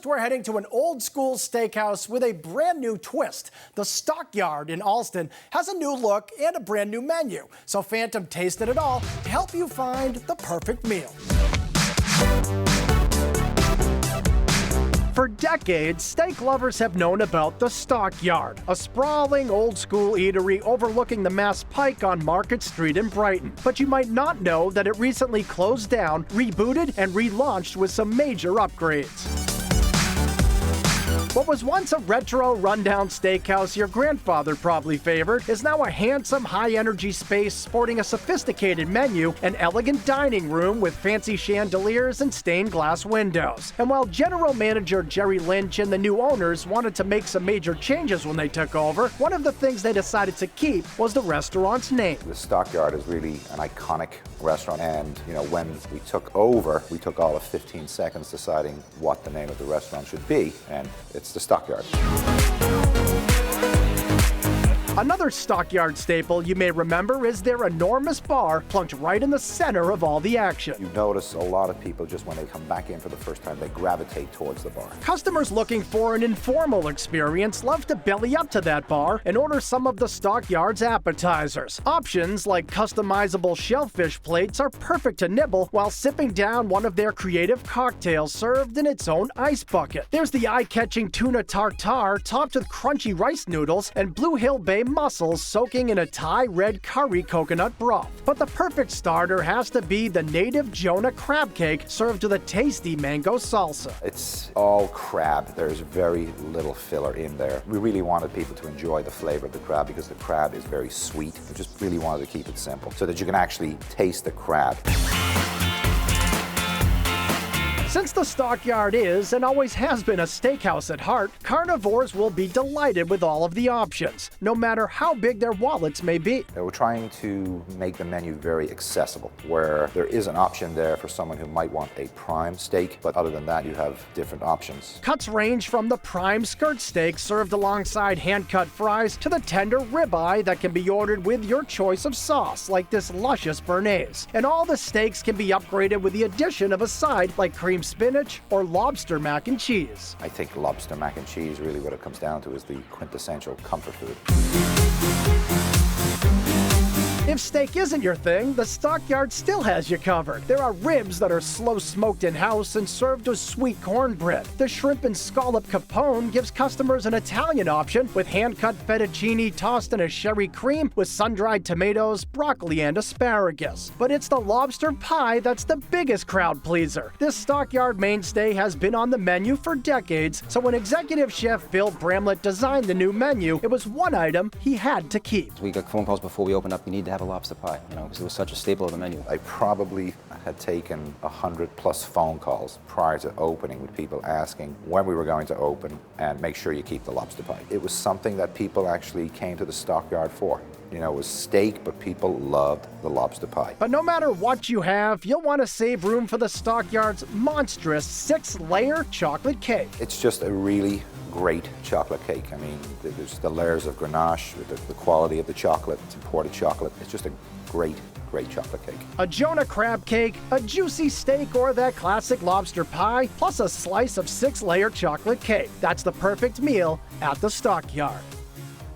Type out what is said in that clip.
We're heading to an old school steakhouse with a brand new twist. The Stockyard in Allston has a new look and a brand new menu. So Phantom tasted it all to help you find the perfect meal. For decades, steak lovers have known about the Stockyard, a sprawling old-school eatery overlooking the Mass Pike on Market Street in Brighton. But you might not know that it recently closed down, rebooted, and relaunched with some major upgrades. What was once a retro, rundown steakhouse your grandfather probably favored is now a handsome, high-energy space sporting a sophisticated menu, an elegant dining room with fancy chandeliers and stained glass windows. And while General Manager Jerry Lynch and the new owners wanted to make some major changes when they took over, one of the things they decided to keep was the restaurant's name. The Stockyard is really an iconic restaurant, and when we took over, we took all of 15 seconds deciding what the name of the restaurant should be, and it's the Stockyard. Another Stockyard staple you may remember is their enormous bar plunked right in the center of all the action. You notice a lot of people, just when they come back in for the first time, they gravitate towards the bar. Customers looking for an informal experience love to belly up to that bar and order some of the Stockyard's appetizers. Options like customizable shellfish plates are perfect to nibble while sipping down one of their creative cocktails served in its own ice bucket. There's the eye-catching tuna tartare topped with crunchy rice noodles and Blue Hill Bay mussels soaking in a Thai red curry coconut broth. But the perfect starter has to be the native Jonah crab cake served with a tasty mango salsa. It's all crab. There's very little filler in there. We really wanted people to enjoy the flavor of the crab because the crab is very sweet. We just really wanted to keep it simple so that you can actually taste the crab. Since the Stockyard is and always has been a steakhouse at heart, carnivores will be delighted with all of the options, no matter how big their wallets may be. We're trying to make the menu very accessible, where there is an option there for someone who might want a prime steak, but other than that, you have different options. Cuts range from the prime skirt steak served alongside hand-cut fries to the tender ribeye that can be ordered with your choice of sauce, like this luscious béarnaise. And all the steaks can be upgraded with the addition of a side like cream spinach or lobster mac and cheese. I think lobster mac and cheese, really what it comes down to, is the quintessential comfort food. If steak isn't your thing, the Stockyard still has you covered. There are ribs that are slow smoked in-house and served with sweet cornbread. The shrimp and scallop capone gives customers an Italian option with hand-cut fettuccine tossed in a sherry cream with sun-dried tomatoes, broccoli, and asparagus. But it's the lobster pie that's the biggest crowd pleaser. This Stockyard mainstay has been on the menu for decades, so when executive chef Bill Bramlett designed the new menu, it was one item he had to keep. We got phone calls before we opened up, you need to have a lobster pie, because it was such a staple of the menu. I probably had taken 100+ phone calls prior to opening with people asking when we were going to open and make sure you keep the lobster pie. It was something that people actually came to the Stockyard for. It was steak, but people loved the lobster pie. But no matter what you have, you'll want to save room for the Stockyard's monstrous 6-layer chocolate cake. It's just a really great chocolate cake. I mean, there's the layers of ganache, the quality of the chocolate, it's imported chocolate. It's just a great chocolate cake. A Jonah crab cake, a juicy steak, or that classic lobster pie, plus a slice of 6-layer chocolate cake. That's the perfect meal at the Stockyard.